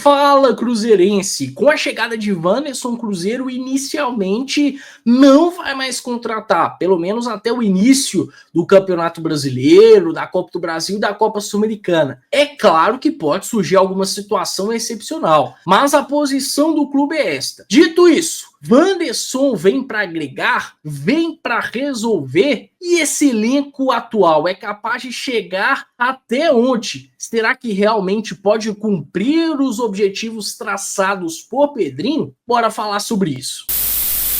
Fala, cruzeirense! Com a chegada de Wanderson, o Cruzeiro inicialmente não vai mais contratar, pelo menos até o início do Campeonato Brasileiro, da Copa do Brasil e da Copa Sul-Americana. É claro que pode surgir alguma situação excepcional, mas a posição do clube é esta. Dito isso, Wanderson vem para agregar, vem para resolver, e esse elenco atual é capaz de chegar até onde? Será que realmente pode cumprir os objetivos traçados por Pedrinho? Bora falar sobre isso.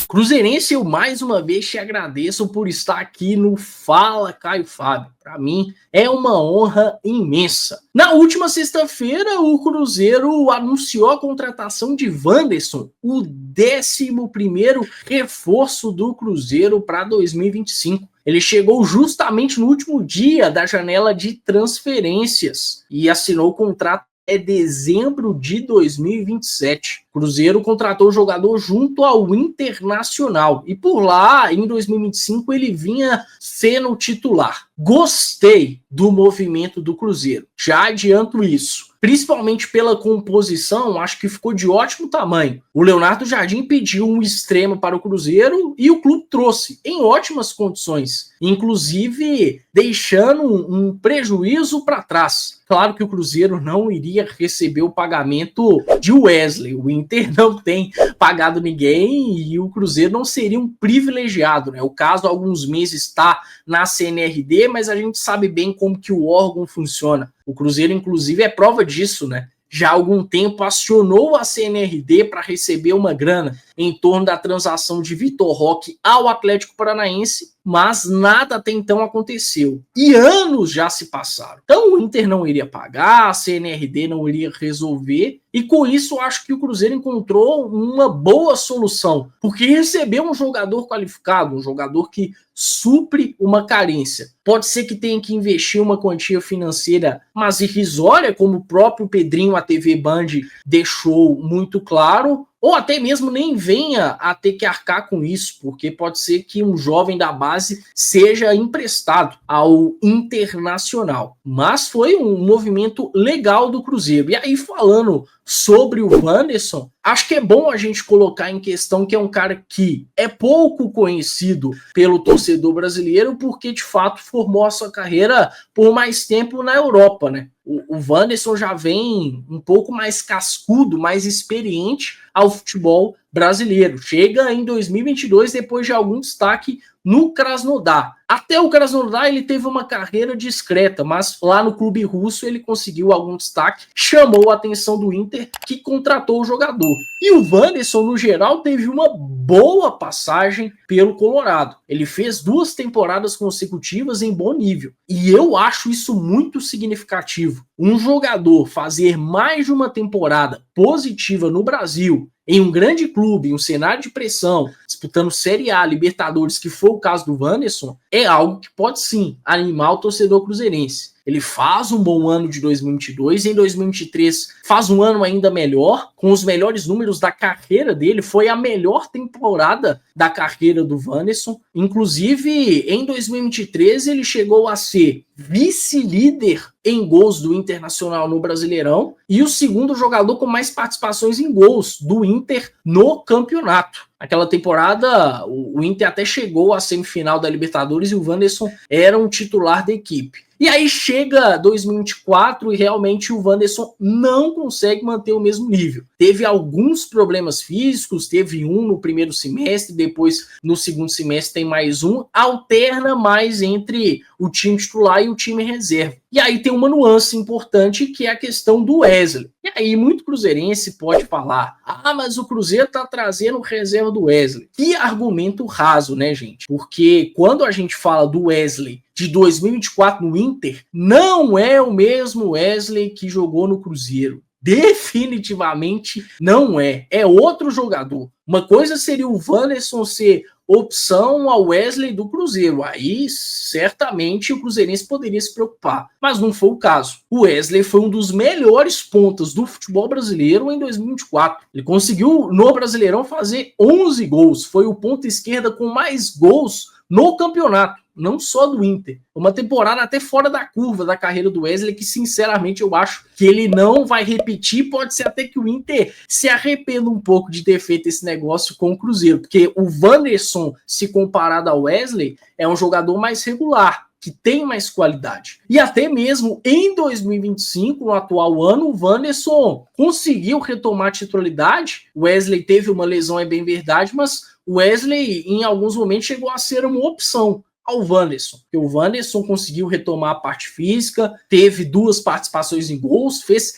Cruzeirense, eu mais uma vez te agradeço por estar aqui no Fala Caio Fábio. Para mim é uma honra imensa. Na última sexta-feira, o Cruzeiro anunciou a contratação de Wanderson, o 11º reforço do Cruzeiro para 2025. Ele chegou justamente no último dia da janela de transferências e assinou o contrato até dezembro de 2027. O Cruzeiro contratou o jogador junto ao Internacional e por lá, em 2025, ele vinha sendo titular. Gostei do movimento do Cruzeiro, já adianto isso. Principalmente pela composição, acho que ficou de ótimo tamanho. O Leonardo Jardim pediu um extremo para o Cruzeiro e o clube trouxe em ótimas condições, inclusive deixando um prejuízo para trás. Claro que o Cruzeiro não iria receber o pagamento de Wesley. O Inter não tem pagado ninguém e o Cruzeiro não seria um privilegiado, né? O caso há alguns meses está na CNRD, mas a gente sabe bem como que o órgão funciona. O Cruzeiro, inclusive, é prova disso, né? Já há algum tempo acionou a CNRD para receber uma grana em torno da transação de Vitor Roque ao Atlético Paranaense, mas nada até então aconteceu. E anos já se passaram. Então o Inter não iria pagar, a CNRD não iria resolver, e com isso acho que o Cruzeiro encontrou uma boa solução, porque recebeu um jogador qualificado, um jogador que supre uma carência. Pode ser que tenha que investir uma quantia financeira, mas irrisória, como o próprio Pedrinho, a TV Band, deixou muito claro, ou até mesmo nem venha a ter que arcar com isso, porque pode ser que um jovem da base seja emprestado ao Internacional. Mas foi um movimento legal do Cruzeiro. E aí, falando sobre o Wanderson, acho que é bom a gente colocar em questão que é um cara que é pouco conhecido pelo torcedor brasileiro, porque de fato formou a sua carreira por mais tempo na Europa, né? O Wanderson já vem um pouco mais cascudo, mais experiente ao futebol brasileiro. Chega em 2022 depois de algum destaque no Krasnodar. Até o Krasnodar ele teve uma carreira discreta, mas lá no clube russo ele conseguiu algum destaque, chamou a atenção do Inter, que contratou o jogador. E o Wanderson, no geral, teve uma boa passagem pelo Colorado. Ele fez 2 temporadas consecutivas em bom nível. E eu acho isso muito significativo. Um jogador fazer mais de uma temporada positiva no Brasil, em um grande clube, em um cenário de pressão, disputando Série A, Libertadores, que foi o caso do Wanderson, é algo que pode sim animar o torcedor cruzeirense. Ele faz um bom ano de 2022, em 2023 faz um ano ainda melhor, com os melhores números da carreira dele, foi a melhor temporada da carreira do Wanderson. Inclusive, em 2023 ele chegou a ser vice-líder em gols do Internacional no Brasileirão e o segundo jogador com mais participações em gols do Inter no campeonato. Naquela temporada, o Inter até chegou à semifinal da Libertadores e o Wanderson era um titular da equipe. E aí chega 2024 e realmente o Wanderson não consegue manter o mesmo nível. Teve alguns problemas físicos, teve um no primeiro semestre, depois no segundo semestre tem mais um, alterna mais entre o time titular e o time reserva. E aí tem uma nuance importante que é a questão do Wesley. E aí muito cruzeirense pode falar, mas o Cruzeiro tá trazendo reserva do Wesley. Que argumento raso, né, gente? Porque quando a gente fala do Wesley de 2024 no Inter, não é o mesmo Wesley que jogou no Cruzeiro. Definitivamente não é. É outro jogador. Uma coisa seria o Wanderson ser opção ao Wesley do Cruzeiro. Aí, certamente, o cruzeirense poderia se preocupar. Mas não foi o caso. O Wesley foi um dos melhores pontas do futebol brasileiro em 2024. Ele conseguiu, no Brasileirão, fazer 11 gols. Foi o ponta esquerda com mais gols no campeonato. não só do Inter. Uma temporada até fora da curva da carreira do Wesley, que sinceramente eu acho que ele não vai repetir. Pode ser até que o Inter se arrependa um pouco de ter feito esse negócio com o Cruzeiro, porque o Wanderson, se comparado ao Wesley, é um jogador mais regular, que tem mais qualidade. E até mesmo em 2025, no atual ano, o Wanderson conseguiu retomar a titularidade. O Wesley teve uma lesão, é bem verdade, mas o Wesley, em alguns momentos, chegou a ser uma opção ao Wanderson. O Wanderson conseguiu retomar a parte física, teve 2 participações em gols, fez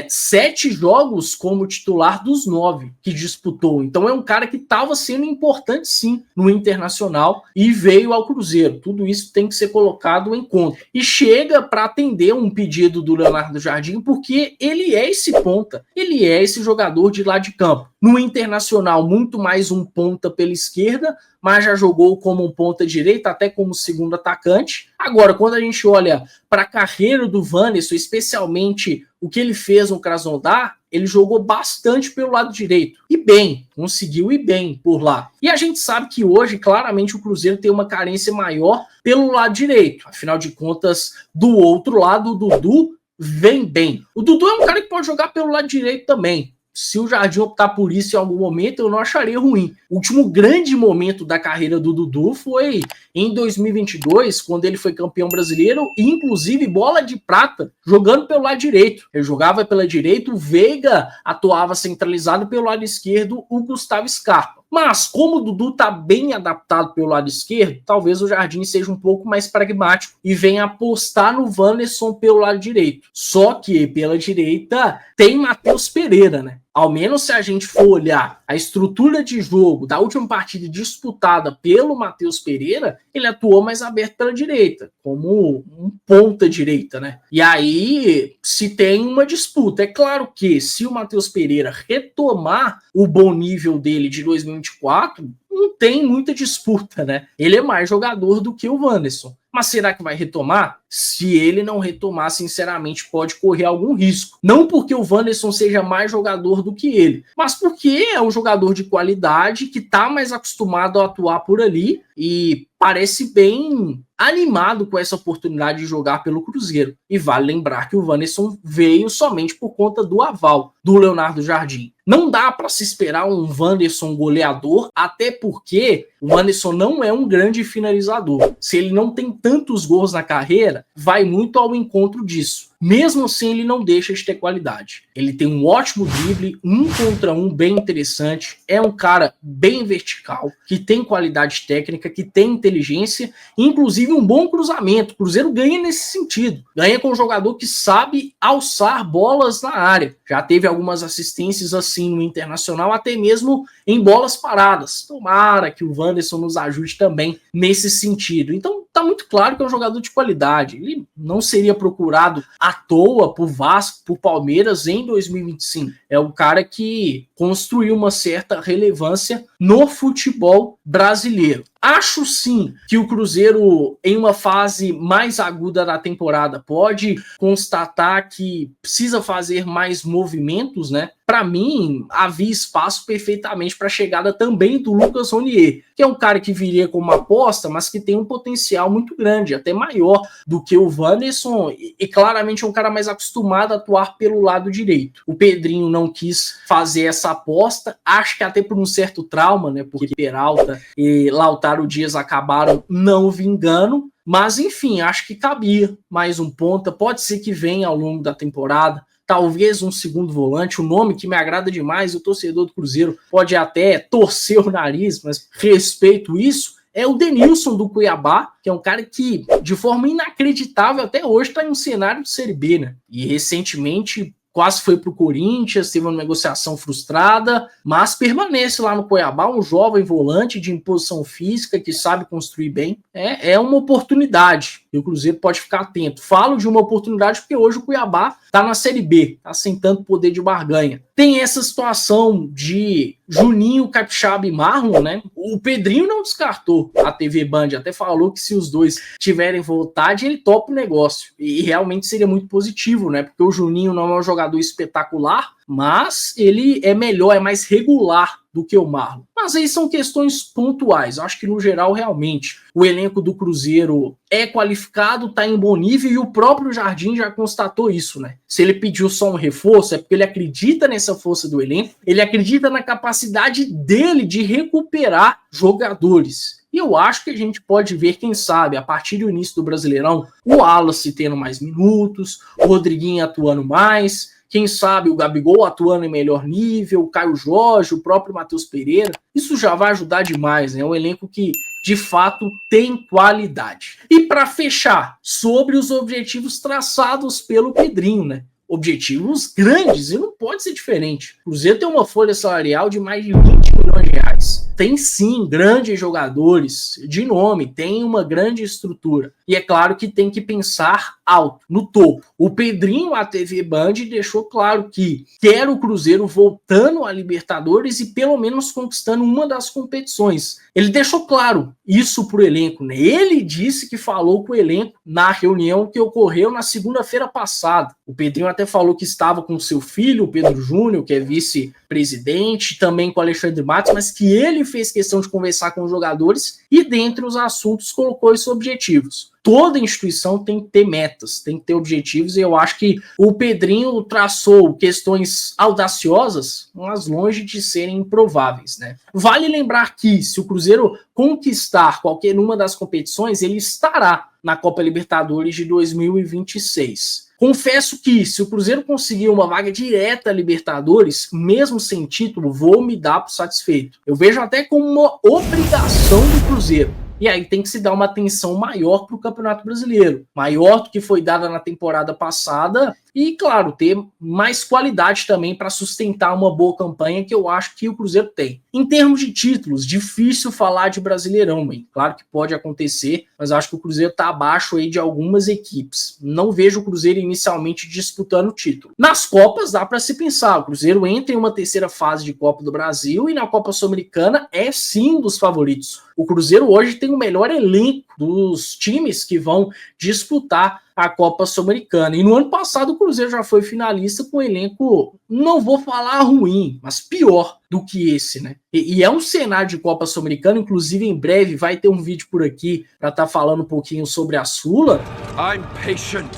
7 jogos como titular dos 9 que disputou. Então é um cara que estava sendo importante sim no Internacional e veio ao Cruzeiro. Tudo isso tem que ser colocado em conta. E chega para atender um pedido do Leonardo Jardim, porque ele é esse ponta, ele é esse jogador de lado de campo. No Internacional, muito mais um ponta pela esquerda, mas já jogou como um ponta direita, até como segundo atacante. Agora, quando a gente olha para a carreira do Wanderson, especialmente o que ele fez no Krasnodar, ele jogou bastante pelo lado direito. E bem, conseguiu ir bem por lá. E a gente sabe que hoje, claramente, o Cruzeiro tem uma carência maior pelo lado direito. Afinal de contas, do outro lado, o Dudu vem bem. O Dudu é um cara que pode jogar pelo lado direito também. Se o Jardim optar por isso em algum momento, eu não acharia ruim. O último grande momento da carreira do Dudu foi em 2022, quando ele foi campeão brasileiro, e inclusive bola de prata, jogando pelo lado direito. Ele jogava pela direita, o Veiga atuava centralizado pelo lado esquerdo, o Gustavo Scarpa. Mas como o Dudu está bem adaptado pelo lado esquerdo, talvez o Jardim seja um pouco mais pragmático e venha apostar no Wanderson pelo lado direito. Só que pela direita tem Matheus Pereira, né? Ao menos se a gente for olhar a estrutura de jogo da última partida disputada pelo Matheus Pereira, ele atuou mais aberto pela direita, como um ponta direita, né? E aí se tem uma disputa. É claro que se o Matheus Pereira retomar o bom nível dele de 2024, não tem muita disputa, né? Ele é mais jogador do que o Wanderson. Mas será que vai retomar? Se ele não retomar, sinceramente, pode correr algum risco. Não porque o Wanderson seja mais jogador do que ele, mas porque é um jogador de qualidade que está mais acostumado a atuar por ali e parece bem animado com essa oportunidade de jogar pelo Cruzeiro. E vale lembrar que o Wanderson veio somente por conta do aval do Leonardo Jardim. Não dá para se esperar um Wanderson goleador, até porque o Wanderson não é um grande finalizador. Se ele não tem tantos gols na carreira, vai muito ao encontro disso. Mesmo assim, ele não deixa de ter qualidade. Ele tem um ótimo drible, 1 contra 1 bem interessante, é um cara bem vertical, que tem qualidade técnica, que tem inteligência, inclusive um bom cruzamento. O Cruzeiro ganha nesse sentido. Ganha com um jogador que sabe alçar bolas na área. Já teve algumas assistências assim no Internacional, até mesmo em bolas paradas. Tomara que o Wanderson nos ajude também nesse sentido. Então, tá muito claro que é um jogador de qualidade. Ele não seria procurado à toa por Vasco, por Palmeiras em 2025. É um cara que construiu uma certa relevância no futebol brasileiro. Acho sim que o Cruzeiro, em uma fase mais aguda da temporada, pode constatar que precisa fazer mais movimentos, né? Para mim, havia espaço perfeitamente para a chegada também do Lucas Ronier, que é um cara que viria como uma aposta, mas que tem um potencial muito grande, até maior do que o Wanderson, e claramente é um cara mais acostumado a atuar pelo lado direito. O Pedrinho não quis fazer essa aposta, acho que até por um certo trauma, né? Porque Peralta e Lautaro Dias acabaram não vingando, mas enfim, acho que cabia mais um ponta, pode ser que venha ao longo da temporada, talvez um segundo volante, um nome que me agrada demais, o torcedor do Cruzeiro pode até torcer o nariz, mas respeito isso, é o Denilson do Cuiabá, que é um cara que, de forma inacreditável, até hoje está em um cenário de Série B, né? E recentemente quase foi para o Corinthians, teve uma negociação frustrada, mas permanece lá no Cuiabá, um jovem volante de imposição física que sabe construir bem. É uma oportunidade e o Cruzeiro pode ficar atento. Falo de uma oportunidade porque hoje o Cuiabá está na Série B, está sem tanto poder de barganha. Tem essa situação de Juninho, Capixaba e Marlon, né? O Pedrinho não descartou a TV Band, até falou que se os dois tiverem vontade, ele topa o negócio. E realmente seria muito positivo, né? Porque o Juninho não é um jogador espetacular, mas ele é melhor, é mais regular do que o Marlon. Mas aí são questões pontuais. Eu acho que, no geral, realmente, o elenco do Cruzeiro é qualificado, está em bom nível, e o próprio Jardim já constatou isso, né? Se ele pediu só um reforço, é porque ele acredita nessa força do elenco, ele acredita na capacidade dele de recuperar jogadores. E eu acho que a gente pode ver, quem sabe, a partir do início do Brasileirão, o Wallace tendo mais minutos, o Rodriguinho atuando mais, quem sabe o Gabigol atuando em melhor nível, o Caio Jorge, o próprio Matheus Pereira. Isso já vai ajudar demais, né? É um elenco que, de fato, tem qualidade. E para fechar, sobre os objetivos traçados pelo Pedrinho, né? Objetivos grandes, e não pode ser diferente. O Cruzeiro tem uma folha salarial de mais de 20 milhões de reais. Tem sim grandes jogadores de nome, tem uma grande estrutura. E é claro que tem que pensar alto, no topo. O Pedrinho, a TV Band, deixou claro que quer o Cruzeiro voltando à Libertadores e pelo menos conquistando uma das competições. Ele deixou claro isso para o elenco, né? Ele disse que falou com o elenco na reunião que ocorreu na segunda-feira passada. O Pedrinho até falou que estava com seu filho, o Pedro Júnior, que é vice-presidente, também com o Alexandre Matos, mas que ele fez questão de conversar com os jogadores e, dentre os assuntos, colocou esses objetivos. Toda instituição tem que ter metas, tem que ter objetivos, e eu acho que o Pedrinho traçou questões audaciosas, mas longe de serem improváveis, né? Vale lembrar que, se o Cruzeiro conquistar qualquer uma das competições, ele estará na Copa Libertadores de 2026. Confesso que, se o Cruzeiro conseguir uma vaga direta à Libertadores, mesmo sem título, vou me dar por satisfeito. Eu vejo até como uma obrigação do Cruzeiro. E aí tem que se dar uma atenção maior para o Campeonato Brasileiro, maior do que foi dada na temporada passada, e, claro, ter mais qualidade também para sustentar uma boa campanha, que eu acho que o Cruzeiro tem. Em termos de títulos, difícil falar de Brasileirão, hein? Claro que pode acontecer, mas acho que o Cruzeiro está abaixo aí de algumas equipes. Não vejo o Cruzeiro inicialmente disputando o título. Nas Copas dá para se pensar, o Cruzeiro entra em uma terceira fase de Copa do Brasil e na Copa Sul-Americana é sim um dos favoritos. O Cruzeiro hoje tem o melhor elenco dos times que vão disputar a Copa Sul-Americana. E no ano passado o Cruzeiro já foi finalista com um elenco, não vou falar ruim, mas pior do que esse, né? E é um cenário de Copa Sul-Americana, inclusive em breve vai ter um vídeo por aqui para estar falando um pouquinho sobre a Sula. I'm patient.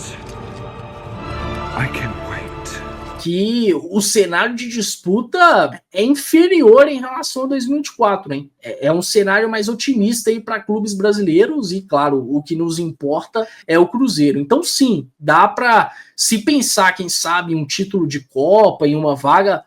I can't wait. Que o cenário de disputa é inferior em relação a 2024, hein? É um cenário mais otimista aí para clubes brasileiros e, claro, o que nos importa é o Cruzeiro. Então, sim, dá para se pensar, quem sabe, um título de Copa e uma vaga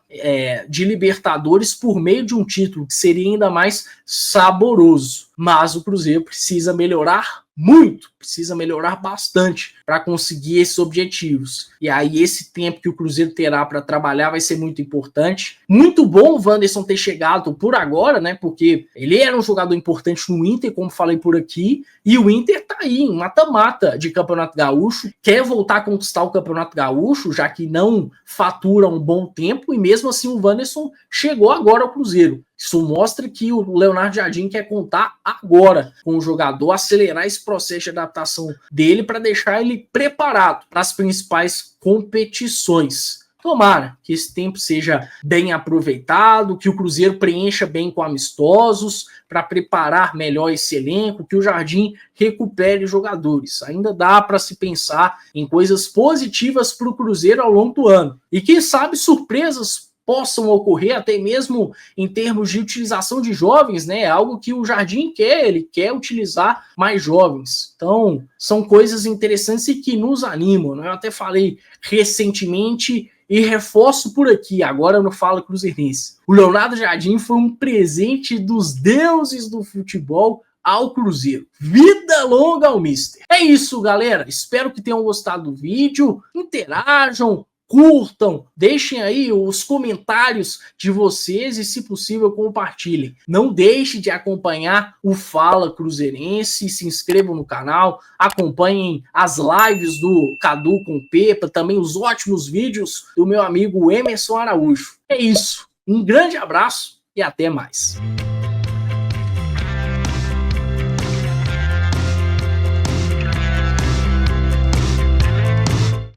de Libertadores por meio de um título que seria ainda mais saboroso. Mas o Cruzeiro precisa melhorar muito, precisa melhorar bastante para conseguir esses objetivos. E aí esse tempo que o Cruzeiro terá para trabalhar vai ser muito importante. Muito bom o Wanderson ter chegado por agora, né? Porque ele era um jogador importante no Inter, como falei por aqui, e o Inter tá aí, em mata-mata de Campeonato Gaúcho, quer voltar a conquistar o Campeonato Gaúcho, já que não fatura um bom tempo, e mesmo assim o Wanderson chegou agora ao Cruzeiro. Isso mostra que o Leonardo Jardim quer contar agora com o jogador, acelerar esse processo de adaptação dele para deixar ele preparado para as principais competições. Tomara que esse tempo seja bem aproveitado, que o Cruzeiro preencha bem com amistosos para preparar melhor esse elenco, que o Jardim recupere jogadores. Ainda dá para se pensar em coisas positivas para o Cruzeiro ao longo do ano. E quem sabe surpresas possam ocorrer até mesmo em termos de utilização de jovens, né? Algo que o Jardim quer, ele quer utilizar mais jovens. Então, são coisas interessantes e que nos animam, né? Eu até falei recentemente e reforço por aqui, agora no Fala Cruzeirense. O Leonardo Jardim foi um presente dos deuses do futebol ao Cruzeiro. Vida longa ao Mister. É isso, galera. Espero que tenham gostado do vídeo. Interajam, curtam, deixem aí os comentários de vocês e, se possível, compartilhem. Não deixe de acompanhar o Fala Cruzeirense, se inscrevam no canal, acompanhem as lives do Cadu com Pepa, também os ótimos vídeos do meu amigo Emerson Araújo. É isso, um grande abraço e até mais.